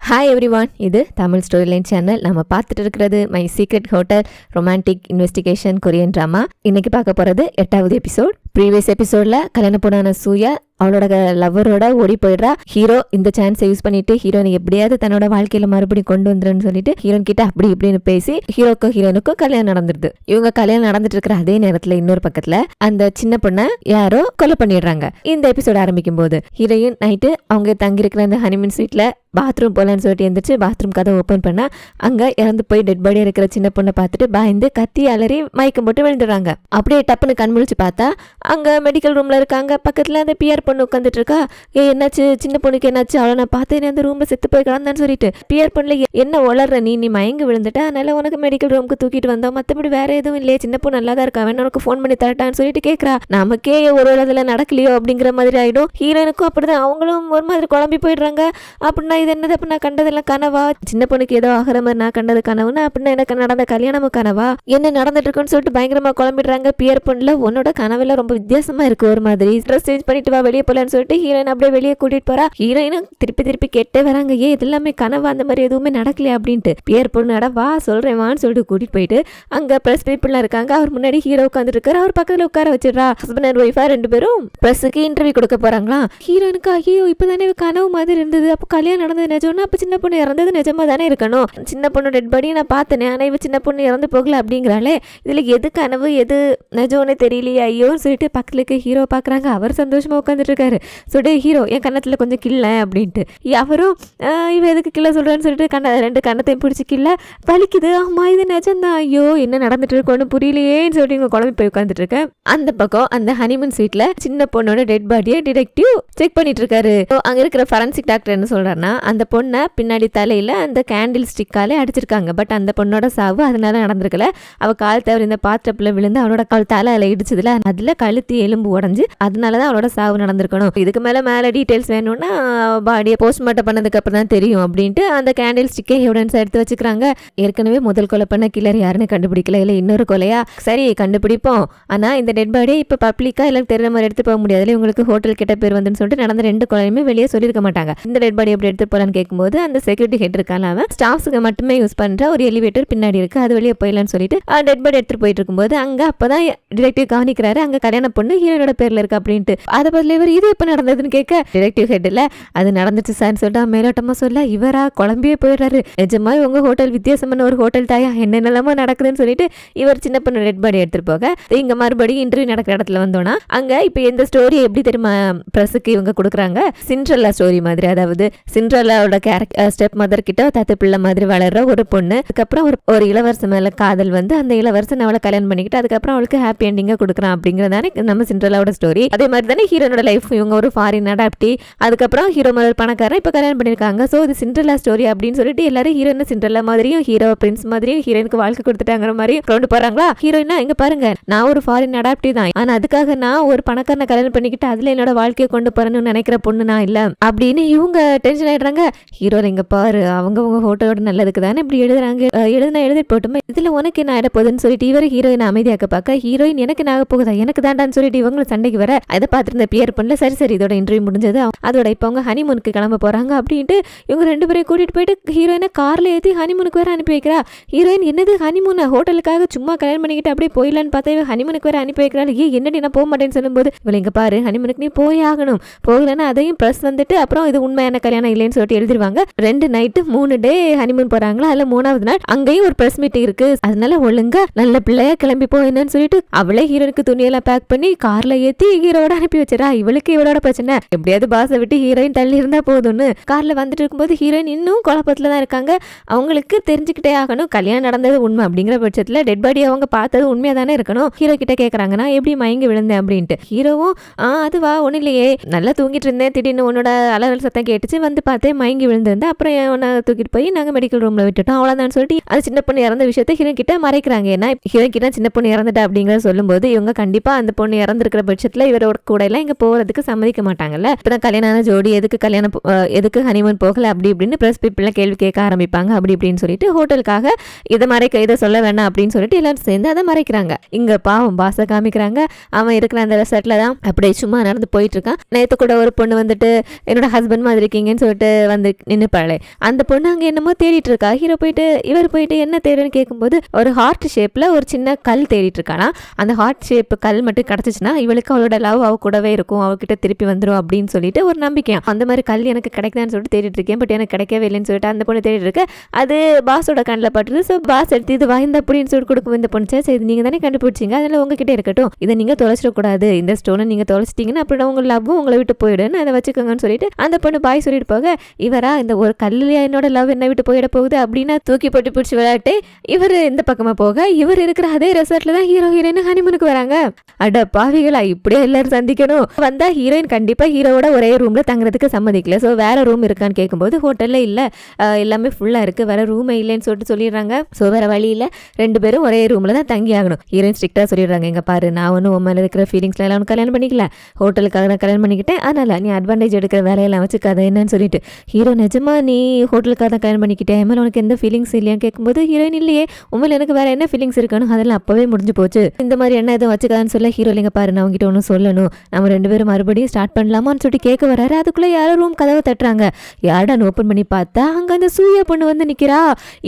Hi everyone, இது Tamil story line channel. நம்ம பார்த்துட்டு இருக்கிறது my secret hotel romantic investigation Korean drama. இன்னைக்கு பார்க்க போகிறது 8வது எபிசோட். ப்ரீவியஸ் எபிசோடில் கல்யாண பொண்ணான சூயா அவளோட லவ்வரோட ஓடி போயிடுறா. ஹீரோ இந்த சான்ஸை யூஸ் பண்ணிட்டு ஹீரோனை எப்படியாவது தன்னோட வாழ்க்கையில மறுபடியும் கொண்டு வந்துருன்னு சொல்லிட்டு ஹீரோன் கிட்ட அப்படி இப்படின்னு பேசி ஹீரோக்கும் ஹீரோனுக்கும் கல்யாணம் நடந்துருது. இவங்க கல்யாணம் நடந்துட்டு இருக்கிற அதே நேரத்துல இன்னொரு பக்கத்துல அந்த சின்ன பொண்ணை யாரோ கொலை பண்ணிடுறாங்க. இந்த எபிசோட் ஆரம்பிக்கும் போது ஹீரோயின் நைட்டு அவங்க தங்கியிருக்கிற அந்த ஹனிமூன் ஸ்வீட்ல பாத்ரூம் போலான்னு சொல்லிட்டு எந்திரிச்சு பாத்ரூம் கதை ஓப்பன் பண்ணா அங்க இறந்து போய் டெட் பாடியா இருக்கிற சின்ன பொண்ணை பார்த்துட்டு பயந்து கத்தி அலறி மயக்கம் போட்டு விழுந்துடுறாங்க. அப்படியே டப்புன்னு கண் முழிச்சு பார்த்தா அங்க மெடிக்கல் ரூம்ல இருக்காங்க. பக்கத்துல அந்த பிஆர் பொண்ணு உட்காந்துட்டு இருக்கா. என்னாச்சு சின்ன பொண்ணுக்கு என்னாச்சு, அவளை நான் பார்த்தேன் அந்த ரூம்ல செத்து போய் கிடந்தான்னு சொல்லிட்டு பிஆர் பொண்ணுல என்ன வளர்ற நீ மயங்கி விழுந்துட்ட, அதனால உனக்கு மெடிக்கல் ரூமுக்கு தூக்கிட்டு வந்தோம், மற்றபடி வேற எதுவும் இல்லையே, சின்ன பொண்ணு நல்லா தான் இருக்கா, வேணா உனக்கு ஃபோன் பண்ணி தரட்டான்னு சொல்லிட்டு கேட்கறா. நமக்கே ஒரு இதுல நடக்கலையோ அப்படிங்கிற மாதிரி ஆயிடும். ஹீரோனுக்கும் அப்படிதான், அவங்களும் ஒரு மாதிரி குழம்பி போயிடுறாங்க. அப்படின்னா இது என்னது, அப்ப நான் கண்டதெல்லாம் கனவா, சின்ன பொண்ணுக்கு ஏதோ ஆகிற மாதிரி நான் கண்டது கனவுன்னா அப்படின்னா எனக்கு நடந்த கல்யாணமும் கனவா, என்ன நடந்துட்டு இருக்குன்னு சொல்லிட்டு பயங்கரமா குழம்பிடுறாங்க. பியர் பொண்ணுல உன்னோட கனவெல்லாம் ரொம்ப வித்தியாசமா இருக்கு, ஒரு மாதிரி ட்ரெஸ் சேஞ்ச் பண்ணிட்டு வா வெளியே போலான்னு சொல்லிட்டு ஹீரோயின் அப்படியே வெளியே கூட்டிட்டு போறா. ஹீரோயினும் திருப்பி திருப்பி கேட்டே வராங்க, ஏன் இது எல்லாமே கனவா, அந்த மாதிரி எதுவுமே நடக்கலையா அப்படின்ட்டு. பியர் பொண்ணு வா சொல்றேன் வான்னு சொல்லிட்டு கூட்டிட்டு போயிட்டு அங்க பிரஸ் பீப்புள்லாம் இருக்காங்க. அவர் முன்னாடி ஹீரோ உட்காந்துட்டு இருக்காரு. அவர் பக்கத்துல உட்கார வச்சிடறா. ஹஸ்பண்ட் அண்ட் ஒய்ஃபா ரெண்டு பேரும் பிரஸுக்கு இன்டர்வியூ கொடுக்க போறாங்களா. ஹீரோனுக்கு ஐயோ இப்பதானே கனவு மாதிரி இருந்தது, அப்போ கல்யாணம் நடந்தது நிஜம்னா அப்ப சின்ன பொண்ணு இறந்தது நிஜமா தானே இருக்கணும், சின்ன பொண்ணு டெட் பாடி நான் பார்த்தேனே, ஆனா இவ சின்ன பொண்ணு இறந்து போகல அப்படிங்கிறாளே, இதுல எது கனவு எது நிஜம்னு தெரியலையே ஐயோன்னு சொல்லிட்டு பக்கத்துல இருக்க ஹீரோ பாக்குறாங்க. அவர் சந்தோஷமா உட்காந்துட்டு இருக்காரு. சொல்லிட்டு ஹீரோ என் கண்ணத்துல கொஞ்சம் கில்ல அப்படின்ட்டு. அவரும் இவ எதுக்கு கில்ல சொல்றேன்னு சொல்லிட்டு ரெண்டு கண்ணத்தையும் பிடிச்சி கில்ல வலிக்குது, ஆமா இது நிஜம்தான், ஐயோ என்ன நடந்துட்டு இருக்கோன்னு புரியலையேன்னு சொல்லிட்டு இவங்க குழம்பு போய் உட்காந்துட்டு இருக்கேன். அந்த பக்கம் அந்த ஹனிமூன் ஸ்வீட்ல சின்ன பொண்ணோட டெட் பாடியை டிடெக்டிவ் செக் பண்ணிட்டு இருக்காரு. அங்க இருக்கிற ஃபரன்சிக் டாக்டர் என்ன சொல்றாருன்னா, அந்த பொண்ணை பின்னாடி தலையில அந்த கேண்டில் ஸ்டிக்காலே அடிச்சிருக்காங்க. பட் அந்த பொண்ணோட சாவு அதனால நடந்திருக்கல. அவ கால் தவறி இந்த பாத்திரப்புல விழுந்து அவளோட கால் தலை அதில் இடிச்சதுல அதுல கழுத்து எலும்பு உடஞ்சு அதனாலதான் அவளோட சாவு நடந்திருக்கணும். இதுக்கு மேல டீடைல்ஸ் வேணும்னா பாடியை போஸ்ட்மார்ட்டம் பண்ணதுக்கு அப்புறம் தான் தெரியும் அப்படின்ட்டு அந்த கேண்டில் ஸ்டிக்கை எவிடன்ஸ் எடுத்து வச்சுக்கிறாங்க. ஏற்கனவே முதல் கொலை பண்ண கில்லர் யாருன்னு கண்டுபிடிக்கல, இல்ல இன்னொரு கொலையா, சரி கண்டுபிடிப்போம், ஆனா இந்த டெட் பாடியை இப்ப பப்ளிக்கா எல்லாம் தெரியுற மாதிரி எடுத்து போக முடியாது, உங்களுக்கு ஹோட்டல் கிட்ட பேர் வந்துன்னு சொல்லிட்டு நடந்த ரெண்டு கொலையுமே வெளியே சொல்லியிருக்க மாட்டாங்க. இந்த டெட் பாடி எப்படி எடுத்து போலான்னு கேட்கும்போது அந்த செக்யூரிட்டி ஹெட் இருக்கான அவன் ஸ்டாஃப்ஸுக்கு மட்டுமே யூஸ் பண்ற ஒரு எலிவேட்டர் பின்னாடி இருக்கு, அது வெளியே போயிடலான்னு சொல்லிட்டு டெட் பாடி எடுத்துட்டு போயிட்டு இருக்கும்போது அங்க அப்பதான் டிடெக்டிவ் கவனிக்கிறாரு, அங்க கல்யாண பொண்ணு ஹீரோனோட பேர்ல இருக்கு அப்படின்ட்டு. அதை பதில் இவர் இது எப்ப நடந்ததுன்னு கேட்க டிடெக்டிவ் ஹெட் இல்ல அது நடந்துச்சு சார்னு சொல்லிட்டு மேலோட்டமா சொல்ல இவரா குழம்பியே போயிடுறாரு. நிஜமா உங்க ஹோட்டல் வித்தியாசமான ஒரு ஹோட்டல் தாயா, என்னென்னலாமோ நடக்குதுன்னு சொல்லிட்டு இவர் சின்ன பொண்ணு டெட் பாடி எடுத்துட்டு போக இங்க மறுபடியும் இன்டர்வியூ நடக்கிற இடத்துல வந்தோம்னா அங்க இப்ப எந்த ஸ்டோரி எப்படி தெரியுமா பிரஸுக்கு இவங்க கொடுக்குறாங்க, சிண்ட்ரெல்லா ஸ்டோரி மாதிரி. அதாவது சிண்ட்ரெல்லாவோட ஸ்டெப் மதர் கிட்ட தத்து பிள்ளை மாதிரி வளர்ற ஒரு பொண்ணு, அதுக்கப்புறம் ஒரு இளவரசன் மேல காதல் வந்து அந்த இளவரசன் அவளை கல்யாணம் பண்ணிக்கிட்டு அதுக்கப்புறம் அவளுக்கு ஹாப்பி எண்டிங்கா கொடுக்குறான் அப்படிங்கறதானே நம்ம சிண்ட்ரெல்லாவோட ஸ்டோரி. அதே மாதிரி தானே ஹீரோனோட லைஃப், இவங்க ஒரு ஃபாரின் அடாப்டி, அதுக்கப்புறம் ஹீரோ மேல ஒரு பணக்காரன் இப்ப கல்யாணம் பண்ணிருக்காங்க. சோ இது சிண்ட்ரெல்லா ஸ்டோரி அப்படின்னு சொல்லிட்டு எல்லாரும் ஹீரோயின் சிண்ட்ரெல்லா மாதிரியும் ஹீரோ பிரின்ஸ் மாதிரியும் ஹீரோயினுக்கு வாழ்க்கை கொடுத்துட்டாங்கிற மாதிரி கொண்டு போறாங்களா. ஹீரோயினா இங்க பாருங்க, நான் ஒரு ஃபாரின் அடாப்டி தான், ஆனா அதுக்காக நான் ஒரு பணக்காரனை கல்யாணம் பண்ணிக்கிட்டு அதுல என்னோட வாழ்க்கையை கொண்டு போறேன்னு நினைக்கிற பொண்ணு நான் இல்ல அப்படின்னு இவங்க டென்ஷன் ஆயிடுறாங்க. ஹீரோ இங்க பாரு, அவங்க ஹோட்டலோட நல்லதுக்கு தானே இப்படி எழுதுறாங்க, எழுதிட்டு போட்டுமே இதுல உனக்கு என்ன ஆயிட போகுதுன்னு சொல்லிட்டு இவர் ஹீரோயின் அமைதியாக்க பார்க்க ஹீரோயின் எனக்கு என்ன ஆக போகுதா, எனக்கு தாண்டான்னு சொல்லிட்டு இவங்களும் சண்டைக்கு வர அதை பார்த்துருந்த பியர் பண்ணல. சரி இதோட இன்டர்வியூ முடிஞ்சது, அதோட இப்ப அவங்க ஹனிமூனுக்கு கிளம்ப போறாங்க அப்படின்ட்டு இவங்க ரெண்டு பேரையும் கூட்டிட்டு போயிட்டு ஹீரோயினை கார்ல ஏற்றி ஹனிமூனுக்கு வேற அனுப்பி வைக்கிறா. ஹீரோயின் என்னது ஹனிமூன், ஹோட்டலுக்காக சும்மா கல்யாணம் பண்ணிக்கிட்டு அப்படியே போயிடலான்னு பார்த்தா இவ ஹனிமூனுக்கு வேற அனுப்பி வைக்கிறாள். என்னடி நான் போக மாட்டேன்னு சொல்லும்போது இவளை இங்க பாரு, ஹனிமூனுக்கு நீ போய் ஆகணும், போகலன்னா அதையும் ப்ளஸ் வந்துட்டு அப்புறம் இது உண்மையான கல்யாணம் இல்லைன்னு சொல்லிட்டு எழுதிருவாங்க. 2 நைட்டு 3 டே ஹனிமூன் போறாங்களா, அதுல 3வது நாள் அங்கேயும் ஒரு பிரஸ் மீட்டிங் இருக்கு, அதனால ஒழுங்கா நல்ல பிள்ளையா கிளம்பி போயின்னு சொல்லிட்டு அவளே ஹீரோனுக்கு துணியெல்லாம் பேக் பண்ணி கார்ல ஏத்தி ஹீரோட அனுப்பி வச்சிடா. இவளுக்கு இவளோட பிரச்சனை, எப்படியாவது பாஸை விட்டு ஹீரோயின் தள்ளி இருந்தா போதும்னு கார்ல வந்துட்டு இருக்கும்போது ஹீரோயின் இன்னும் குழப்பத்துல தான் இருக்காங்க. அவங்களுக்கு தெரிஞ்சுக்கிட்டே ஆகணும் கல்யாணம் நடந்தது உண்மை அப்படிங்கிற பட்சத்துல டெட் பாடி அவங்க பார்த்தது உண்மையா தானே இருக்கணும். ஹீரோ கிட்ட கேக்குறாங்கன்னா எப்படி மயங்கி விழுந்தேன் அப்படின்ட்டு. ஹீரோவும் அதுவா ஒன்னும் இல்லையே, நல்லா தூங்கிட்டு இருந்தேன், திடீர்னு உன்னோட அலறல் சத்தம் கேட்டுச்சு, வந்து பார்த்தேன் மயங்கி விழுந்திருந்தேன், அப்புறம் உன்னை தூக்கிட்டு போய் நாங்க மெடிக்கல் ரூம்ல விட்டுட்டோம், அவ்வளவுதான் சொல்லிட்டு அது சின்ன பொண்ணு இறந்த விஷயத்த ஹீரோ கிட்ட மறைக்கிறாங்க. ஏன்னா ஹீரோ கிட்ட சின்ன பொண்ணு இறந்துட்டா அப்படிங்கறத சொல்லும்போது இவங்க கண்டிப்பா அந்த பொண்ணு இறந்துருக்கிற பட்சத்துல இவரோட கூட எல்லாம் இங்க போறதுக்கு சம்மதிக்க மாட்டாங்கல்ல. இப்பதான் கல்யாணம் ஜோடி எதுக்கு ஹனிமூன் போகல அப்படி இப்படின்னு பிரஸ் பீப்புள் கேள்வி கேட்க ஆரம்பிப்பாங்க. அப்படி இப்படின்னு சொல்லிட்டு ஹோட்டலுக்காக இதை சொல்ல வேணாம் அப்படின்னு சொல்லிட்டு எல்லாரும் சேர்ந்து அதை மறைக்கிறாங்க. இங்க பாவம் பாச காமிக்கிறாங்க. அவன் இருக்கிற அந்த ரெசார்ட்ல தான் அப்படியே சும்மா நடந்து போயிட்டு இருக்கான். நேத்து கூட ஒரு பொண்ணு வந்துட்டு என்னோட ஹஸ்பண்ட் மாதிரி இருக்கீங்கன்னு சொல்லிட்டு வந்து நின்னுப்பாளே, அந்த பொண்ணு அங்க என்னமோ தேடிட்டு இருக்கா. ஹீரோ போயிட்டு இவர் போயிட்டு என்ன தேடுன்னு கேட்கும்போது ஒரு ஹார்ட் ஷேப்ல ஒரு சின்ன கல் தேடிட்டு இருக்கானா. அந்த ஹார்ட் ஷேப் கல் மட்டும் கிடைச்சிச்சுன்னா இவளுக்கு அவளோட லவ் அவ கூடவே இருக்கும், அவகிட்ட திருப்பி வந்துடும் அப்படின்னு சொல்லிட்டு ஒரு நம்பிக்கையா. அந்த மாதிரி கல் எனக்கு கிடைக்குதான்னு சொல்லிட்டு தேடிட்டு இருக்கேன், பட் எனக்கு கிடைக்கவே இல்லைன்னு சொல்லிட்டு அந்த பொண்ணு தேடிட்டு இருக்கு. அது பாஸோட கண்ணில் பட்டுது. ஸோ பாஸ் எடுத்து இது வாய்ந்த அப்படின்னு சொல்லிட்டு கொடுக்கும். இந்த பொண்ணு சரி நீங்க தானே கண்டுபிடிச்சிங்க, அதனால உங்ககிட்ட இருக்கட்டும், இதை நீங்க தொலைச்சிடக்கூடாது, இந்த ஸ்டோனை நீங்க தொலைச்சிட்டீங்கன்னா அப்புறம் உங்க லவ்வும் உங்களை விட்டு போயிடுன்னு அதை வச்சுக்கோங்கன்னு சொல்லிட்டு அந்த பொண்ணு பாய் சொல்லிட்டு போக, இவரா இந்த ஒரு கல்லுலயா என்னோட லவ் என்ன விட்டு போயிட போகுது அப்படின்னா தூக்கி போட்டு பிடிச்சி விளையாட்டு இவர் இந்த பக்கமா போக, இவர் இருக்கிற அதே ரெசார்ட்ல தான் ஹீரோ ஹீரோயின் ஹனிமூனுக்கு வராங்க. அட பாவிகளா, இப்படியே எல்லாரும் சந்திக்கணும். வந்தா ஹீரோயின் கண்டிப்பா ஹீரோவோட ஒரே ரூம்ல தங்குறதுக்கு சம்மதிக்கல. ஸோ வேற ரூம் இருக்கான்னு கேட்கும்போது ஹோட்டல்ல இல்ல, எல்லாமே ஃபுல்லா இருக்கு, வேற ரூமே இல்லைன்னு சொல்லிட்டு சொல்லிடுறாங்க. ஸோ வேற வழி இல்ல, ரெண்டு பேரும் ஒரே ரூம்ல தான் தங்கி ஆகணும். ஹீரோயின் ஸ்ட்ரிக்டா சொல்லிடுறாங்க, எங்க பாரு நான் ஒன்னும் உன் மேல இருக்கிற ஃபீலிங்ஸ்ல எல்லாம் கல்யாணம் பண்ணிக்கல, ஹோட்டலுக்காக நான் கல்யாணம் பண்ணிக்கிட்டேன், அதனால நீ அட்வான்டேஜ் எடுக்கிற வேலையெல்லாம் வச்சுக்காத என்னன்னு சொல்லிட்டு. ஹீரோ நிஜமா நீ ஹோட்டலுக்காக தான் கல்யாணம் பண்ணிக்கிட்டேன், என் மேல உனக்கு எந்த ஃபீலிங்ஸ் இல்லையான்னு கேட்கும்போது ஹீரோயின் இல்லையே, உண்மையில எனக்கு வேற என்ன ஃபீலிங்ஸ் இருக்கணும், அதெல்லாம் அப்பவே முடிஞ்சு போச்சு, இந்த மாதிரி என்ன எதுவும் வச்சுக்காதுன்னு சொல்ல ஹீரோ இல்லைங்க பாரு நான் உங்ககிட்ட ஒன்றும் சொல்லணும், நம்ம ரெண்டு பேரும் மறுபடியும் ஸ்டார்ட் பண்ணலாமான்னு சொல்லிட்டு கேட்க வராரு. அதுக்குள்ள யாரோ ரூம் கதவை தட்டுறாங்க. யார்டான்னு ஓப்பன் பண்ணி பார்த்தா அங்க அந்த சூயா பொண்ணு வந்து நிக்கிறா.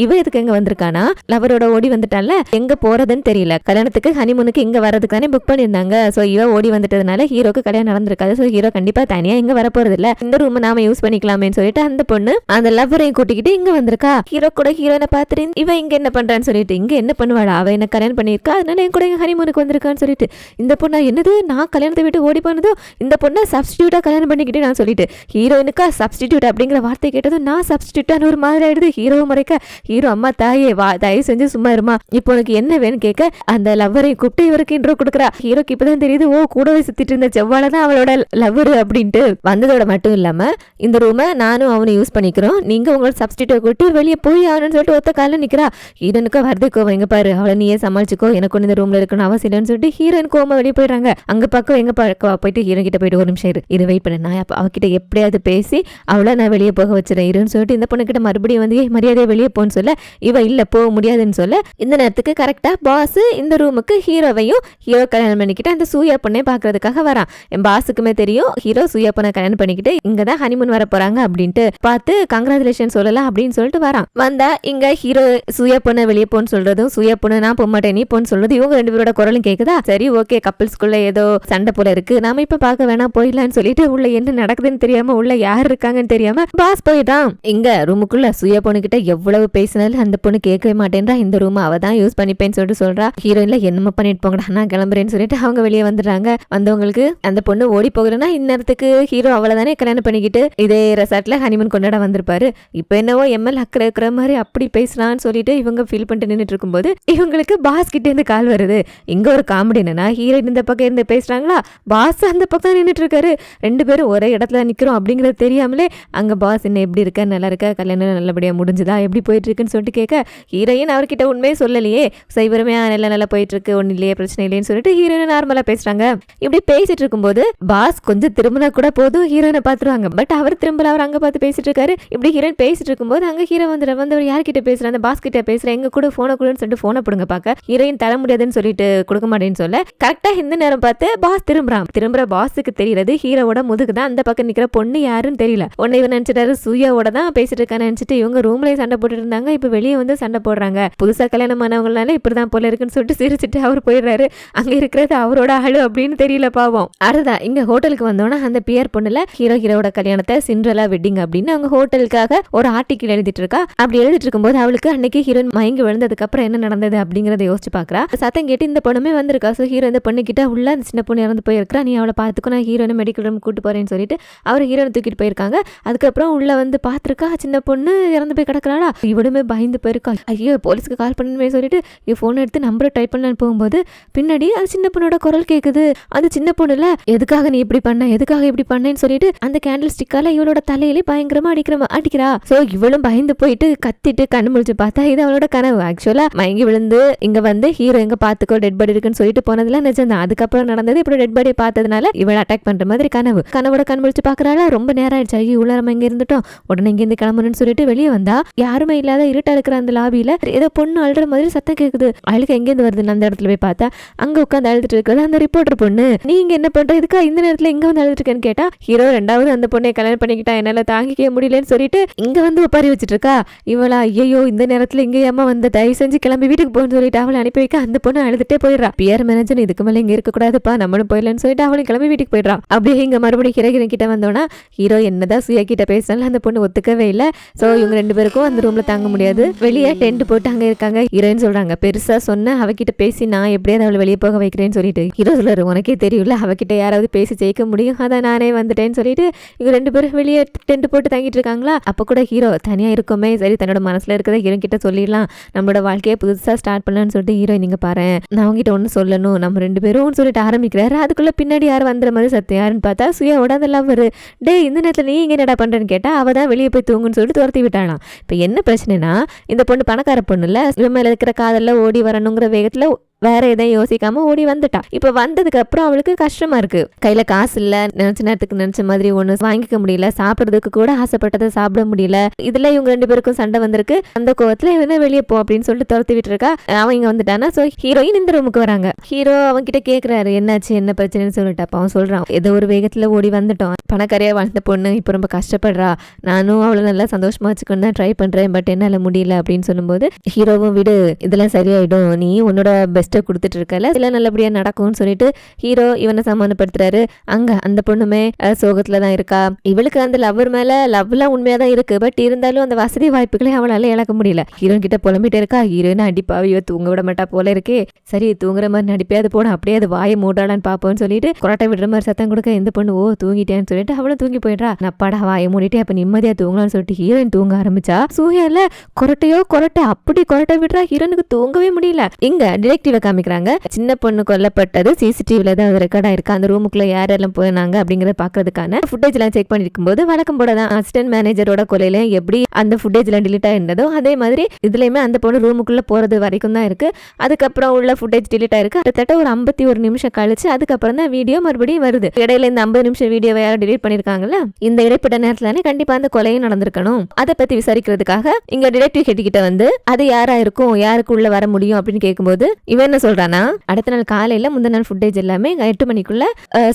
இவ இதுக்கு எங்க வந்திருக்கானா, லவரோட ஓடி வந்துட்டான்ல, எங்க போறதுன்னு தெரியல, கல்யாணத்துக்கு ஹனிமூனுக்கு இங்க வரதுக்கு தானே புக் பண்ணியிருந்தாங்க. ஸோ இவ ஓடி வந்துட்டதுனால ஹீரோக்கு கல்யாணம் நடந்திருக்காது. ஸோ ஹீரோ கண்டிப்பா தனியா இங்க வர போறது இல்ல, இந்த ரூம் நாம யூஸ் பண்ணிக்கலாமேன்னு சொல்லிட்டு அந்த பொண்ணு அந்த லவ்வரையும் கூட்டிக்கிட்டு இங்க வந்திருக்கா. ஹீரோ கூட ஹீரோனை பார்த்துட்டு இவ இங்க என்ன பண்றான்னு சொல்லிட்டு, இங்க என்ன பண்ணுவாளா, அவ என்ன கல்யாணம் பண்ணியிருக்கா, அதனால என் கூட எங்க ஹனிமூனுக்கு வந்திருக்கான்னு சொல்லிட்டு இந்த பொண்ணா என்னது நான் கல்யாணத்தை விட்டு ஓடி போனதோ இந்த பொண்ணை சப்ஸ்டியூட்டா கல்யாணம் பண்ணிக்கிட்டே நான் சொல்லிட்டு ஹீரோயினுக்கா சப்ஸ்டியூட் அப்படிங்கிற வார்த்தை கேட்டதும் நான் சப்ஸ்டியூட்டான ஒரு மாதிரி ஆயிடுது. ஹீரோ மறைக்க ஹீரோ அம்மா தாயே வா தயவு செஞ்சு சும்மா இருமா, இப்போ உனக்கு என்ன வேணும்னு கேட்க அந்த லவ்வரை கூப்பிட்டு இவருக்கு இன்ட்ரோ கொடுக்குறா. ஹீரோக்கு இப்பதான் தெரியுது ஓ கூடவே சுத்திட்டு இருந்த செவ்வாழை தான் அவளோட லவ்வர் அப்படின்ட்டு. வந்ததோட மட்டும் இல்லாம இந்த ரூமை நானும் அவனை யூஸ் பண்ணிக்கிறோம், நீங்க உங்களோட சப்ஸ்டியூட்டை கூட்டு வெளியே போய் ஆகணும்னு சொல்லிட்டு ஒத்த காலில் நிக்கிறா. ஹீரோனுக்கு வருது கோவம், எங்க பாரு அவளை நீயே சமாளிச்சுக்கோ, எனக்கு ஒன்று இந்த ரூம்ல இருக்கணும் அவசியம் இல்லைன்னு சொல்லிட்டு ஹீரோயின் கோவமா வெளியே போயிடுறாங்க. அங்க பக்கம் எங்க போயிட்டு ஹீரோ கிட்ட போயிட்டு ஒரு நிமிஷம் இரு வெயிட் பண்ண, நான் அவகிட்ட எப்படியாவது பேசி அவளை நான் வெளியே போக வச்சிடறேன் இருன்னு சொல்லிட்டு இந்த பொண்ணு கிட்ட மறுபடியும் வந்து மரியாதையை வெளியே போன்னு சொல்ல இவ இல்ல போக முடியாதுன்னு சொல்ல இந்த நேரத்துக்கு கரெக்டா பாஸ் இந்த ரூமுக்கு ஹீரோவையும் ஹீரோ கல்யாணம் பண்ணிக்கிட்டு அந்த சூயா பொண்ணை பாக்குறதுக்காக வரான். என் பாஸுக்குமே தெரியும் ஹீரோ சூயா பொண்ணை கல்யாணம் பண்ணிக்கிட்டு இங்கதான் ஹனிமூன் வர போறாங்க அப்படின்ட்டு பார்த்து கங்க்ராச்சுலேஷன் சொல்லலாம் அப்படின்னு சொல்லிட்டு வரான். வந்தா இங்க ஹீரோ சூயா பொண்ணை வெளியே போன்னு சொல்றதும் சூயா பொண்ணு நான் போக மாட்டேன் நீ போன்னு சொல்றது இவங்க ரெண்டு பேரோட குரலும் கேக்குதா. சரி ஓகே கப்பிள்ஸ்குள்ள ஏதோ சண்டை போல இருக்கு, நாம இப்ப பார்க்க வேணாம் போயிடலான்னு சொல்லிட்டு உள்ள என்ன நடக்குதுன்னு தெரியாம உள்ள யாரு இருக்காங்கன்னு தெரியாம பாஸ் போயிட்டான். இங்க ரூமுக்குள்ள சூயா பொண்ணு கிட்ட எவ்வளவு பேசினாலும் அந்த பொண்ணு கேட்கவே மாட்டேன்றா. இந்த ரூம் அவ தான் யூஸ் பண்ணிப்பேன்னு சொல்லிட்டு சொல்றா. ஹீரோயின்ல என்னமோ பண்ணிட்டு போங்கடா நான் கிளம்புறேன்னு சொல்லிட்டு அவங்க வெளியே வந்துடுறாங்க. வந்தவங்களுக்கு அந்த பொண்ணு ஓடி போகிறேன்னா இந்நேரத்துக்கு ஹீரோ அவளை தானே கல்யாணம் பண்ணிக்கிட்டு இதே ரெசார்ட்ல ஹனிமூன் கொண்டாட வந்திருப்பாரு. இப்ப என்னவோ எம்எல் அக்கறை இருக்கிற மாதிரி அப்படி பேசலான்னு சொல்லிட்டு இவங்க ஃபீல் பண்ணிட்டு நின்றுட்டு இருக்கும்போது இவங்களுக்கு பாஸ் கிட்ட இருந்து கால் வருது. இங்க ஒரு காமெடி என்னன்னா ஹீரோயின் இந்த பக்கம் இருந்து பேசுறாங்களா, பாஸ் அந்த பக்கம் நின்றுட்டு இருக்காரு. ரெண்டு பேரும் ஒரே இடத்துல நிக்கிறோம் அப்படிங்கறது தெரியாமலே அங்க பாஸ் என்ன எப்படி இருக்க நல்லா இருக்க கல்யாணம் நல்லபடியா முடிஞ்சுதா எப்படி போயிட்டு இருக்குன்னு சொல்லிட்டு கேட்க ஹீரோயின் அவர்கிட்ட உண்மையே சொல்லலையே, சைவரமையா நல்லா போயிட்டு இருக்கு ஒன்னும் இல்லையே பிரச்சனை இல்லைன்னு சொல்லிட்டு ஹீரோயின் நார்மலா பேசுறாங்க. இப்படி பேசிட்டு இருக்கும்போது பாஸ் கொஞ்சம் திரும்பினா கூட போதும் ஹீரோயினை பாத்துருவாங்க. பட் அவர் திரும்பல, அவர் அங்க பார்த்து பேசிட்டு இருக்காரு. இப்படி ஹீரோயின் பேசிட்டு இருக்கும்போது அங்க ஹீரோ வந்தவர் யார்கிட்ட பேசுறாங்க, அந்த பாஸ் கிட்ட பேசுறேன், எங்க கூட போனை கொடுன்னு சொல்லிட்டு போனை பிடுங்க பாக்க ஹீரோயின் தர முடியாதுன்னு சொல்லிட்டு கொடுக்க மாட்டேன்னு சொல்ல கரெக்டா இந்த நேரம் பார்த்து பாஸ் திரும்புற பாஸுக்கு தெரியுது ஹீரோவோட முதுகு தான் அந்த பக்கம் நிக்கிற பொண்ணு யாருன்னு தெரியல. உன்னை இவன் நினைச்சிட்டாரு சூயாவோட தான் பேசிட்டு இருக்கான்னு நினைச்சிட்டு இவங்க ரூம்லயே சண்டை போட்டுட்டு இருந்தாங்க. இப்ப வெளியே வந்து சண்டை போடுறாங்க. புதுசா கல்யாணம் ஆனவங்களால இப்படிதான் போல இருக்குன்னு சொல்லிட்டு சிரிச்சுட்டு அவர் போயிடுறாரு. அங்க இருக்கிறது அவரோட ஆளு அப்படின்னு தெரியல பாவம். அதுதான் இங்க ஹோட்டலுக்கு வந்தோன்னா அந்த பியர் பொண்ணுல ஹீரோட கல்யாணத்தை சிண்ட்ரெல்லா வெட்டிங் அப்படின்னு அவங்க ஹோட்டலுக்காக ஒரு ஆர்டிக்கிள் எழுதிட்டு இருக்கா. அப்படி எழுதிட்டு இருக்கும்போது அவளுக்கு அன்னைக்கு ஹீரோயின் மயங்கி விழுந்ததுக்கு அப்புறம் என்ன நடந்தது அப்படிங்கறத யோசிச்சு பாக்குறா. சத்தம் கேட்டு இந்த பொண்ணுமே வந்திருக்கா. சோ ஹீரோ இந்த பொண்ணு கிட்ட உள்ள அந்த சின்ன பொண்ணு இறந்து போயிருக்கா, நீ அவளை பாத்துக்கோ நான் ஹீரோனை மெடிக்கல் ரூம் கூட்டு போறேன்னு சொல்லிட்டு அவர் ஹீரோனை தூக்கிட்டு போயிருக்காங்க. அதுக்கப்புறம் உள்ள வந்து பாத்துருக்கா சின்ன பொண்ணு இறந்து போய் கிடக்குறாளா. இவளுமே பயந்து போயிருக்கா. ஐயோ போலீஸ்க்கு கால் பண்ணுமே சொல்லிட்டு போன் எடுத்து நம்பரை டைப் பண்ணலான்னு போகும்போது பின்னாடி அது சின்ன பொண்ணோட குரல் கேக்குது. அந்த சின்ன பொண்ணுல எதுக்காக நீ இப்படி பண்ண எதுக்காக இப்படி பண்ணேன்னு சொல்லிட்டு அந்த கேண்டில் ஸ்டிக்கால இவளோட தலையிலே பயங்கரமா அடிக்கிறா. சோ இவளும் பயந்து போயிட்டு கத்திட்டு கண்ணு முழிச்சு பார்த்தா இது அவளோட கனவு. ஆக்சுவலா மயங்கி விழுந்து இங்க வந்து ஹீரோ எங்க பாத்துக்கோ டெட் பாடி இருக்குன்னு சொல்லிட்டு போனதுல நிஜம் வெளிச்சம் தான். அதுக்கப்புறம் நடந்தது இப்படி டெட் பாடியை பார்த்ததுனால இவளை அட்டாக் பண்ற மாதிரி கனவோட கண் முழிச்சு பாக்குறாளா. ரொம்ப நேரம் ஆயிடுச்சு, ஐயோ உள்ள நம்ம இங்க இருந்துட்டோம், உடனே இங்க இருந்து கிளம்பணும்னு சொல்லிட்டு வெளியே வந்தா யாருமே இல்லாத இருட்டா இருக்கிற அந்த லாபியில ஏதோ பொண்ணு அழுற மாதிரி சத்தம் கேக்குது. அழுக எங்க இருந்து வருதுன்னு அந்த இடத்துல போய் பார்த்தா அங்க உட்காந்து அழுதுட்டு இருக்கிறது அந்த ரிப்போர்ட்டர் பொண்ணு. நீங்க என்ன பண்ற, இதுக்கா இந்த நேரத்துல இங்க வந்து அழுதுட்டு இருக்கேன்னு கேட்டா, ஹீரோ ரெண்டாவது அந்த பொண்ணை கல்யாணம் பண்ணிக்கிட்டா என்னால தாங்கிக்க முடியலன்னு சொல்லிட்டு இங்க வந்து ஒப்பாரி வச்சுட்டு இருக்கா. இவளா ஐயோ இந்த நேரத்துல இங்க ஏமா வந்து தயவு செஞ்சு கிளம்பி வீட்டுக்கு போன்னு சொல்லிட்டு அவளை அனுப்பி வைக்க அந்த பொண்ணு அழுதுட்டே போயிடுறா. பியர் மேனேஜர் இதுக்கு மேல இங்க இருக்க கூடாதுப்பா, நம்மளும் போயிடலன்னு சொல்லிட்டு அவளும் கிளம்பி வீட்டுக்கு போயிடுறா. அப்படியே இங்க மறுபடியும் ஹீரோ கிட்ட வந்தோம்னா ஹீரோ என்னதான் சுயா கிட்ட பேசினாலும் அந்த பொண்ணு ஒத்துக்கவே இல்லை. சோ இவங்க 2 பேருக்கும் அந்த ரூம்ல தாங்க முடியாது. வெளியே டென்ட் போட்டு அங்க இருக்காங்க. ஹீரோயின் சொல்றாங்க, பெருசா சொன்ன அவகிட்ட பேசி நான் எப்படியாவது அவளை வெளியே போக வைக்கிறேன்னு சொல்லிட்டு. ஹீரோ சொல்றாரு, உனக்கே தெரியல அவகிட்ட யாராவது பேசி ஜெயிக்க முடியும், அதான் நானே வந்துட்டேன்னு சொல்லிட்டு இவங்க 2 பேரும் வெளியே டென்ட் போட்டு தங்கிட்டு இருக்காங்களா. அப்ப கூட ஹீரோ தனியா இருக்கோமே, சரி தன்னோட மனசுல இருக்கிறத ஹீரோ கிட்ட சொல்லிடலாம், நம்மளோட வாழ்க்கையை புதுசா ஸ்டார்ட் பண்ணலாம்னு சொல்லிட்டு ஹீரோ நீங்க பாரு நான் அவங்ககிட்ட ஒண்ணு சொல்லணும், நம்ம 2 பேரும் சொல்லிட்டு ஆரம்பிக்கிறாரு. அதுக்குள்ள பின்னாடி யாரும் வந்துற மாதிரி சத்தம். யாருன்னு பார்த்தா சுயாவோட அந்த லவ்வர். டே இந்த நேரத்துல நீ இங்க என்னடா பண்றேன்னு கேட்டா அவ தான் வெளியே போய் தூங்குன்னு சொல்லிட்டு துரத்தி விட்டாளாம். இப்ப என்ன பிரச்சனைனா இந்த பொண்ணு பணக்கார பொண்ணு இல்ல, இவன் மேல இருக்கிற காதல்ல ஓடி வரணுங்கிற வேகத்துல வேற எதையும் யோசிக்காம ஓடி வந்துட்டா. இப்ப வந்ததுக்கு அப்புறம் அவளுக்கு கஷ்டமா இருக்கு, கையில காசு இல்ல, நினைச்ச நேரத்துக்கு நினைச்ச மாதிரி ஒண்ணு வாங்கிக்க முடியல, சாப்பிடுறதுக்கு கூட ஆசைப்பட்டதை சாப்பிட முடியல. இதுல இவங்க 2 பேருக்கும் சண்டை வந்திருக்கு. அந்த கோவத்துல இவன் வெளியே போ அப்படின்னு சொல்லிட்டு துரத்தி விட்டு இருக்கா. அவன் இங்க வந்துட்டானா. சோ ஹீரோயின் இந்த ரூமுக்கு வராங்க. ஹீரோ அவன் கிட்ட கேக்குறாரு என்னாச்சு என்ன பிரச்சனைன்னு சொல்லிட்டு. அப்ப அவன் சொல்றான், ஏதோ ஒரு வேகத்துல ஓடி வந்துட்டோம், பணக்காரியா வாழ்ந்த பொண்ணு இப்ப ரொம்ப கஷ்டப்படுறா, நானும் அவளை நல்லா சந்தோஷமா வச்சுக்கணும் தான் ட்ரை பண்றேன், பட் என்னால முடியல அப்படின்னு சொல்லும்போது ஹீரோவும் விடு இதெல்லாம் சரியாயிடும், நீ உன்னோட பெஸ்ட் கொடுத்துட்டு இருக்கல, இதெல்லாம் நல்லபடியா நடக்கும்னு சொல்லிட்டு ஹீரோ இவனை சமாதானப்படுத்துறாரு. அங்க அந்த பொண்ணுமே சோகத்துல தான் இருக்கா. இவளுக்கு அந்த லவ்வர் மேல லவ்லாம் உண்மையா தான் இருக்கு, பட் இருந்தாலும் அந்த வசதி வாய்ப்புகளை அவளால இழக்க முடியல. ஹீரோயின் கிட்ட புலம்பிட்டு இருக்கா. ஹீரோயின் அடிப்பாவியோ தூங்க விட மாட்டா போல இருக்கே, சரி தூங்குற மாதிரி நடிப்பையாவது போட, அப்படியே அது வாயை மூடாளான்னு பாப்போம்னு சொல்லிட்டு கொரட்டை விடுற மாதிரி சத்தம் கொடுக்க இந்த பொண்ணு ஓ தூங்கிட்டேன்னு சொல்லிட்டு அவளும் தூங்கி போயிடுறா. நப்பாடா வாயை மூடிட்டே அப்ப நிம்மதியா தூங்கலாம்னு சொல்லிட்டு ஹீரோயின் தூங்க ஆரம்பிச்சா. சூயால கொரட்டை அப்படி கொரட்டை விடுறா, ஹீரோனுக்கு தூங்கவே முடியல. இங்க டிடெக்டிவ் காமிக்கிறாங்க. சின்ன பொண்ணு கொல்லப்பட்டது சிசிடிவில தான் ரெக்கார்ட் ஆயிருக்கு. அந்த ரூமுக்குள்ள யாரெல்லாம் போனாங்க அப்படிங்கறத பாக்குறதுக்கான ஃபுட்டேஜ் எல்லாம் செக் பண்ணிருக்கும் போது வழக்கம் போல தான் அசிஸ்டன்ட் மேனேஜரோட கொலையில எப்படி அந்த ஃபுட்டேஜ் எல்லாம் டிலீட் ஆயிருந்ததோ அதே மாதிரி இதுலயுமே அந்த பொண்ணு ரூமுக்குள்ள போறது வரைக்கும் தான் இருக்கு. அதுக்கப்புறம் உள்ள ஃபுட்டேஜ் டிலீட் ஆயிருக்கு. கிட்டத்தட்ட ஒரு 51 நிமிஷம் கழிச்சு அதுக்கப்புறம் தான் வீடியோ மறுபடியும் வருது. இடையில இந்த 50 நிமிஷம் வீடியோவை யாரும் டிலீட் பண்ணிருக்காங்கல்ல, இந்த இடைப்பட்ட நேரத்துல கண்டிப்பா அந்த கொலையும் நடந்திருக்கணும். அதை பத்தி விசாரிக்கிறதுக்காக இங்க டிடெக்டிவ் ஹெட் கிட்ட வந்து அது யாரா இருக்கும், யாருக்கு உள்ள வர முடியும் அப்படின்னு கேட்கும்போது இவன் என்ன சொல்றானா, அடுத்த நாள் காலையில முந்தின நாள் ஃபுட்டேஜ் எல்லாமே 8 மணிக்குள்ள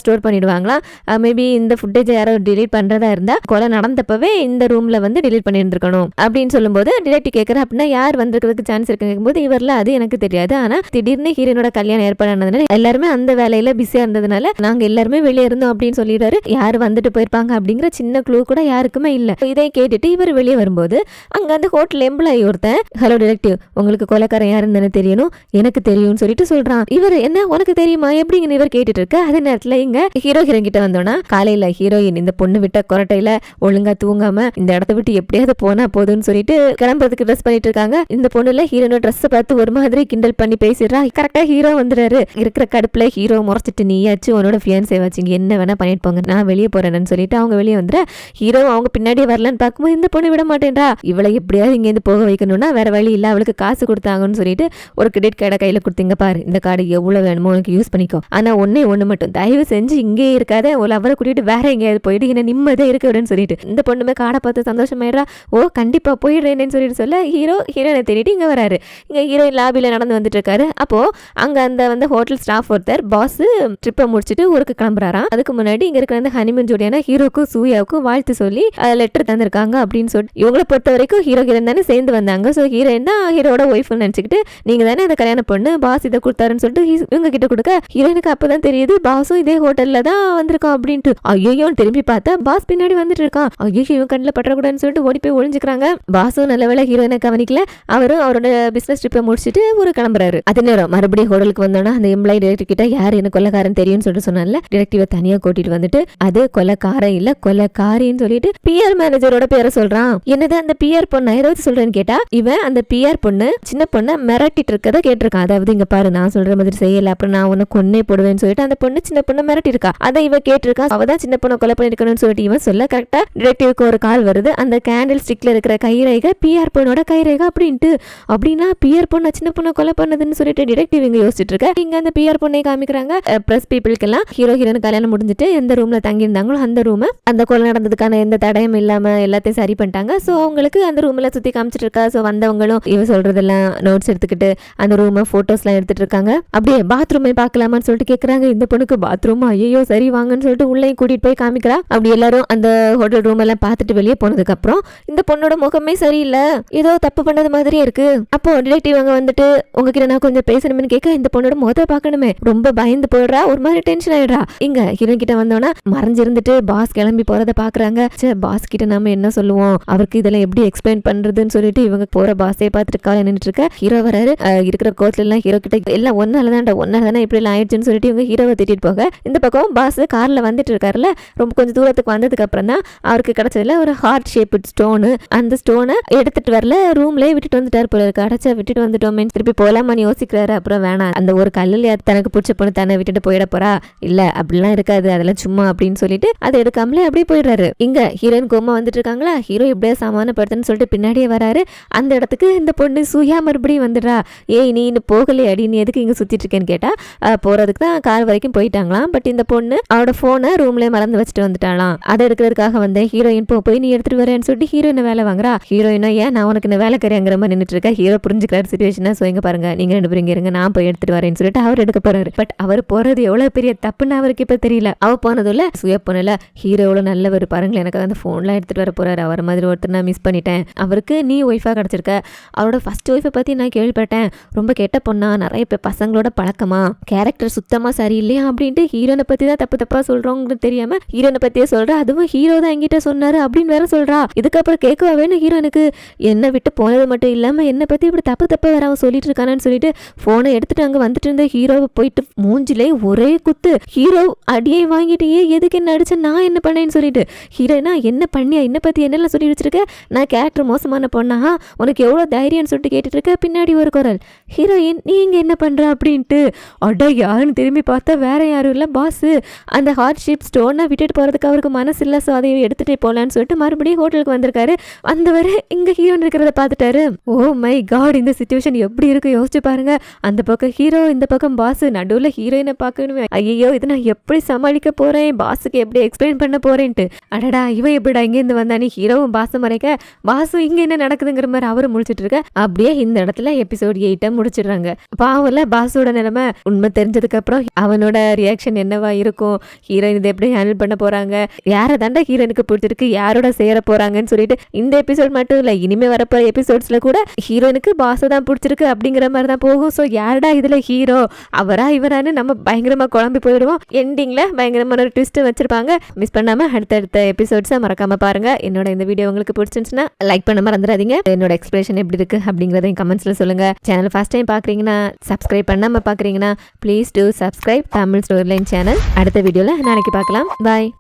ஸ்டோர் பண்ணிடுவாங்களாம். மேபி இந்த ஃபுட்டேஜ் யாரோ டிலீட் பண்றதா இருந்தா கொலை நடந்தப்பவே இந்த ரூம்ல வந்து டிலீட் பண்ணியிருந்திருக்கணும் அப்படின்னு சொல்லும்போது டிடெக்டிவ் கேட்கற அப்படின்னா யார் வந்திருக்கிறதுக்கு சான்ஸ் இருக்கு கேட்கும்போது இவர்ல அது எனக்கு தெரியாது, ஆனா திடீர்னு ஹீரோனோட கல்யாணம் ஏற்பாடானதுனால எல்லாருமே அந்த வேலையில பிஸியா இருந்ததுனால நாங்க எல்லாருமே வெளியே இருந்தோம் அப்படின்னு சொல்லிடுறாரு. யார் வந்துட்டு போயிருப்பாங்க அப்படிங்கிற சின்ன க்ளூ கூட யாருக்குமே இல்ல. இதை கேட்டுட்டு இவர் வெளியே வரும்போது அங்க அந்த ஹோட்டல் எம்ப்ளாயி ஒருத்தன், ஹலோ டிடெக்டிவ் உங்களுக்கு கொலைக்காரன் யாருன்னு தெரியணும், எனக்கு தெரியும்னு சொல்லிட்டு சொல்றான். இவர் என்ன உனக்கு தெரியுமா எப்படிங்கன்னு இவர் கேட்டுட்டு இருக்க. அதே நேரத்துல இங்க ஹீரோயின் கிட்ட வந்தோம்னா காலையில ஹீரோயின் இந்த பொண்ணு விட்ட கொரட்டையில ஒழுங்கா தூங்காம இந்த இடத்த விட்டு எப்படியாவது போனா போதும்னு சொல்லிட்டு கிளம்புறதுக்கு ட்ரெஸ் பண்ணிட்டு இருக்காங்க. இந்த பொண்ணுல ஹீரோனோட ட்ரெஸ் பார்த்து ஒரு மாதிரி கிண்டல் பண்ணி பேசிடுறா. கரெக்டா ஹீரோ வந்துடுறாரு. இருக்கிற கடுப்புல ஹீரோ முறைச்சிட்டு நீயாச்சு உன்னோட ஃபியான்ஸே வச்சுங்க என்ன வேணா பண்ணிட்டு போங்க நான் வெளியே போறேன்னு சொல்லிட்டு அவங்க வெளியே வந்துற. ஹீரோ அவங்க பின்னாடியே வரலன்னு பார்க்கும்போது இந்த பொண்ணு விட மாட்டேன்றா. இவளை எப்படியாவது இங்க இருந்து போக வைக்கணும்னா வேற வழி இல்ல, அவளுக்கு காசு கொடுத்தாங்கன்னு சொல்லிட்டு ஒரு கிரெடிட் கார்டை கையில கொடுத்தீங்க பாரு, இந்த கார்டு எவ்வளவு வேணுமோ உனக்கு யூஸ் பண்ணிக்கோ, ஆனா ஒண்ணு மட்டும் தயவு செஞ்சு இங்கே இருக்காத, ஒரு அவரை கூட்டிட்டு வேற எங்கேயாவது போயிட்டு என்ன நிம்மதியா இருக்க விடுன்னு சொல்லிட்டு இந்த பொண்ணுமே காடை பார்த்து சந்தோஷமாயிடுறா. ஓ கண்டிப்பா போயிடுறேன்னு சொல்லிட்டு சொல்ல ஹீரோனை தேடிட்டு இங்க வராரு. இங்க ஹீரோயின் லாபியில நடந்து வந்துட்டு இருக்காரு. அப்போ அங்க அந்த வந்து ஹோட்டல் ஸ்டாஃப் ஒருத்தர் பாஸ் ட்ரிப்பை முடிச்சுட்டு ஊருக்கு கிளம்புறாராம். அதுக்கு முன்னாடி இங்க இருக்கிற ஹனிமூன் ஜோடியான ஹீரோக்கும் சூயாவுக்கும் வாழ்த்து சொல்லி லெட்டர் தந்திருக்காங்க அப்படின்னு சொல்லி இவங்களை பொறுத்த வரைக்கும் ஹீரோ ஹீரோயின் தானே சேர்ந்து வந்தாங்க. ஸோ ஹீரோயின் தான் ஹீரோட ஒய்ஃப்னு நினைச்சுக்கிட்டு நீங்க தானே அந்த கல்யாணம் பொண்ணு பாஸ் இதை கொடுத்தாருன்னு சொல்லிட்டு இவங்க கிட்ட கொடுக்க ஹீரோயினுக்கு அப்பதான் தெரியுது பாஸும் இதே ஹோட்டல்ல தான் வந்திருக்கான் அப்படின்ட்டு. ஐயோ திரும்பி பார்த்தா பாஸ் பின்னாடி வந்துட்டு இருக்கான். ஐயோ இவன் கண்ணில் பற்றக்கூடாதுன்னு சொல்லிட்டு ஓடி போய் ஒளிஞ்சுக்கிறாங்க. பாஸும் நல்ல வேளை ஹீரோயினை கவனிக்கல. அவரும் அவரோட பிசினஸ் ட்ரிப்பை முடிச்சுட்டு ஒரு கிளம்புறாரு. அதே நேரம் மறுபடியும் ஹோட்டலுக்கு வந்தோன்னா அந்த எம்ப்ளாயி டிரெக்டர் கிட்ட யார் என்ன கொலைக்காரன் தெரியும்னு சொல்லிட்டு சொன்னால டிரெக்டிவ தனியா கூட்டிட்டு வந்துட்டு அது கொலைக்காரன் இல்ல கொலைக்காரின்னு சொல்லிட்டு பிஆர் மேனேஜரோட பேரை சொல்றான். என்னது அந்த பிஆர் பொண்ணு ஏதாவது சொல்றேன்னு கேட்டா இவன் அந்த பிஆர் பொண்ணு சின்ன பொண்ணை மிரட்டிட்டு இருக்கதை கேட்டிருக்கான். அதாவது அதாவது இங்க பாரு நான் சொல்ற மாதிரி செய்யல அப்புறம் நான் உன்னை கொன்னே போடுவேன்னு சொல்லிட்டு அந்த பொண்ணு சின்ன பொண்ணு மிரட்டி இருக்கா. அதை இவ கேட்டிருக்கா. அவதான் சின்ன பொண்ணை கொலை பண்ணிருக்கணும்னு சொல்லிட்டு இவன் சொல்ல கரெக்டா டிடெக்டிவ்க்கு ஒரு கால் வருது. அந்த கேண்டில் ஸ்டிக்ல இருக்கிற கைரேகை பிஆர் பொண்ணோட கைரேகை அப்படின்ட்டு. அப்படின்னா பிஆர் பொண்ணு சின்ன பொண்ணை கொலை பண்ணதுன்னு சொல்லிட்டு டிடெக்டிவ் இங்க யோசிச்சுட்டு இருக்க. இங்க அந்த பிஆர் பொண்ணை காமிக்கிறாங்க. பிரஸ் பீப்புளுக்கு எல்லாம் ஹீரோ ஹீரோயின் கல்யாணம் முடிஞ்சிட்டு எந்த ரூம்ல தங்கி இருந்தாங்களோ அந்த ரூம் அந்த கொலை நடந்ததுக்கான எந்த தடயம் இல்லாம எல்லாத்தையும் சரி பண்ணிட்டாங்க. சோ அவங்களுக்கு அந்த ரூம்ல சுத்தி காமிச்சிட்டு இருக்கா. சோ வந்தவங்களும் இவ சொல்றதெல்லாம் நோட்ஸ் எடுத்துக்கிட்டு அந்த ரூம் போட்டோஸ் எல்லாம் எடுத்துட்டு இருக்காங்க. அப்படியே பாத்ரூமே பாக்கலாமான்னு சொல்லிட்டு கேக்குறாங்க. இந்த பொண்ணுக்கு பாத்ரூம் ஐயோ சரி வாங்கன்னு சொல்லிட்டு உள்ளேயும் கூட்டிட்டு போய் காமிக்கிறா. அப்படி எல்லாரும் அந்த ஹோட்டல் ரூம் எல்லாம் பார்த்துட்டு வெளியே போனதுக்கு அப்புறம் இந்த பொண்ணோட முகமே சரியில்லை, ஏதோ தப்பு பண்ணது மாதிரியே இருக்கு. அப்போ டிடெக்டிவ் அங்க வந்துட்டு உங்ககிட்ட நான் கொஞ்சம் பேசணும்னு கேட்க இந்த பொண்ணோட முகத்தை பார்க்கணுமே ரொம்ப பயந்து போயிடுறா. ஒரு மாதிரி டென்ஷன் ஆயிடுறா. இங்க ஹீரோயின் கிட்ட வந்தோன்னா மறைஞ்சிருந்துட்டு பாஸ் கிளம்பி போறத பாக்குறாங்க. பாஸ் கிட்ட நாம என்ன சொல்லுவோம், அவருக்கு இதெல்லாம் எப்படி எக்ஸ்பிளைன் பண்றதுன்னு சொல்லிட்டு இவங்க போற பாஸே பார்த்துட்டு கால நின்றுட்டு இருக்க. ஹீரோ வராரு. இருக்கிற கோர்ட்ல எல்லாம் ஹீரோ கிட்ட எல்லாம் ஒன்னாலதானே இப்படி எல்லாம் ஆயிடுச்சுன்னு சொல்லிட்டு இவங்க ஹீரோவை திட்டிட்டு போக இந்த பக்கம் பாஸ் கார்ல வந்துட்டு இருக்காருல்ல. ரொம்ப கொஞ்சம் தூரத்துக்கு வந்ததுக்கு அப்புறம் தான் அவருக்கு கிடைச்சதுல ஒரு ஹார்ட் ஷேப் ஸ்டோனு. அந்த ஸ்டோனை எடுத்துட்டு வரல ரூம்லயே விட்டுட்டு வந்துட்டாரு போல இருக்கு. அடைச்சா விட்டுட்டு வந்துட்டோமே திருப்பி போலாமான்னு யோசிக்கிறாரு. அப்புறம் வேணாம், அந்த ஒரு கல்லுல தனக்கு பிடிச்ச பொண்ணு தானே விட்டுட்டு போயிட போறா, இல்ல அப்படிலாம் இருக்காது அதெல்லாம் சும்மா அப்படின்னு சொல்லிட்டு அதை எடுக்காமலே அப்படியே போயிடுறாரு. இங்க ஹீரோயின் கோமா வந்துட்டு இருக்காங்களா. ஹீரோ இப்படியே சமாதானப்படுத்துன்னு சொல்லிட்டு பின்னாடியே வராரு. அந்த இடத்துக்கு இந்த பொண்ணு சூயா மறுபடியும் வந்துடுறா. ஏய் நீ இன்னும் போகலையே அடி, நீ எதுக்கு இங்க சுத்திட்டு இருக்கேன்னு கேட்டா போறதுக்கு தான் கார் வரைக்கும் போயிட்டாங்களாம். பட் இந்த பொண்ணு அவரோட போனை ரூம்ல மறந்து வச்சுட்டு வந்துட்டாலாம். அதை எடுக்கிறதுக்காக வந்தேன். ஹீரோயின் போய் நீ எடுத்துட்டு வரேன்னு சொல்லிட்டு ஹீரோயினை வேலை வாங்குறா. ஹீரோயினா ஏன் நான் உனக்கு இந்த வேலை கரையாங்கிற மாதிரி நின்றுட்டு இருக்கேன். ஹீரோ புரிஞ்சுக்கிறாரு சிச்சுவேஷனா. சோ இங்க பாருங்க நீங்க ரெண்டு பேரும் இங்க இருங்க, நான் போய் எடுத்துட்டு வரேன்னு சொல்லிட்டு அவர் எடுக்க போறாரு. பட் அவர் போறது எவ்வளவு பெரிய தப்புன்னு அவருக்கு இப்ப தெரியல. அவ போனதுல சுய போனல ஹீரோ எவ்வளவு நல்லவர் பாருங்களேன், எனக்கு அந்த போன்லாம் எடுத்துட்டு வர போறாரு. அவர் மாதிரி ஒருத்தர் நான் மிஸ் பண்ணிட்டேன். அவருக்கு நீ ஒய்ஃபா கிடைச்சிருக்க. அவரோட ஃபர்ஸ்ட் ஒய்ஃபை பத்தி நான் கேள்விப்பட்டேன், ரொம்ப கெட்ட பொண்ணா, நிறைய பசங்களோட பழக்கமா, கேரக்டர் சுத்தமா சரியில்லையா அப்படின்ட்டு ஹீரோனை பத்தி தான் தப்பா சொல்றோங்கிறது தெரியாம ஹீரோனை பத்தியே சொல்றா. அதுவும் ஹீரோ தான் என்கிட்ட சொன்னாரு அப்படின்னு வேற சொல்றா. இதுக்கப்புறம் கேட்கவா வேணும் ஹீரோனுக்கு. என்ன விட்டு போனது மட்டும் இல்லாம என்ன பத்தி இப்படி தப்பா வேற அவன் சொல்லிட்டு இருக்கானு சொல்லிட்டு போனை எடுத்துட்டு அங்க வந்துட்டு இருந்த ஹீரோவை போயிட்டு மூஞ்சிலே ஒரே குத்து. ஹீரோ அடியை வாங்கிட்டு எதுக்கு என்ன அடிச்ச, நான் என்ன பண்ணேன்னு சொல்லிட்டு ஹீரோனா என்ன பண்ணியா, என்ன பத்தி என்னெல்லாம் சொல்லி வச்சிருக்க, நான் கேரக்டர் மோசமான பொண்ணா, உனக்கு எவ்வளவு தைரியம்னு சொல்லிட்டு கேட்டுட்டு இருக்க. பின்னாடி ஒரு குரல், ஹீரோயின் நீங்க என்ன பண்ற அப்படின்ட்டு. அட யாருன்னு திரும்பி பார்த்தா வேற யாரும் இல்ல பாஸ். அந்த ஹார்ட் ஷேப் ஸ்டோனை விட்டுட்டு போறதுக்கு அவருக்கு மனசு இல்ல. ஸோ அதை எடுத்துட்டு போலான்னு சொல்லிட்டு மறுபடியும் ஹோட்டலுக்கு வந்திருக்காரு. வந்தவர் இங்க ஹீரோன் இருக்கிறத பார்த்துட்டாரு. ஓ மை காட், இந்த சிச்சுவேஷன் எப்படி இருக்கு யோசிச்சு பாருங்க. அந்த பக்கம் ஹீரோ, இந்த பக்கம் பாஸ், நடுவுல ஹீரோயினை பார்க்கணுமே. ஐயோ இது நான் எப்படி சமாளிக்க போறேன், பாஸுக்கு எப்படி எக்ஸ்பிளைன் பண்ண போறேன்ட்டு. அடடா இவன் எப்படிடா இங்கேருந்து வந்தானே, ஹீரோவும் பாஸை மறைக்க பாஸும் இங்க என்ன நடக்குதுங்கிற மாதிரி அவரு முடிச்சிட்டு இருக்க. அப்படியே இந்த இடத்துல எபிசோட் 8 முடிச்சிடுறாங்க. பாவம்ல பாஸோட நிலைமை. உண்மை தெரிஞ்சதுக்கு அப்புறம் அவனோட ரியாக்ஷன் என்னவா இருக்கும், ஹீரோயின் இதை எப்படி ஹேண்டில் பண்ண போறாங்க, யாரை தாண்டா ஹீரோயினுக்கு பிடிச்சிருக்கு, யாரோட சேர போறாங்கன்னு சொல்லிட்டு இந்த எபிசோட் மட்டும் இல்ல இனிமே வரப்போற எபிசோட்ஸ்ல கூட ஹீரோயினுக்கு பாஸை தான் பிடிச்சிருக்கு அப்படிங்கிற மாதிரி தான் போகும். ஸோ யாரடா இதுல ஹீரோ, அவரா இவரான்னு நம்ம பயங்கரமா குழம்பி போயிடுவோம். எண்டிங்ல பயங்கரமான ஒரு ட்விஸ்ட் வச்சிருப்பாங்க. மிஸ் பண்ணாம அடுத்தடுத்த எபிசோட்ஸை மறக்காம பாருங்க. என்னோட இந்த வீடியோ உங்களுக்கு பிடிச்சிருந்துச்சுன்னா லைக் பண்ண மறந்துடாதீங்க. என்னோட எக்ஸ்பிரஷன் எப்படி இருக்கு அப்படிங்கறதையும் கமெண்ட்ஸ்ல சொல்லுங்க. சேனல் ஃபர்ஸ்ட் டைம் பாக்குறீங்கன்னா, சப்ஸ்கிரைப் பண்ணாம பாக்குறீங்கன்னா please do subscribe Tamil story line channel. அடுத்த வீடியோல நாளைக்கு பார்க்கலாம். பாய்.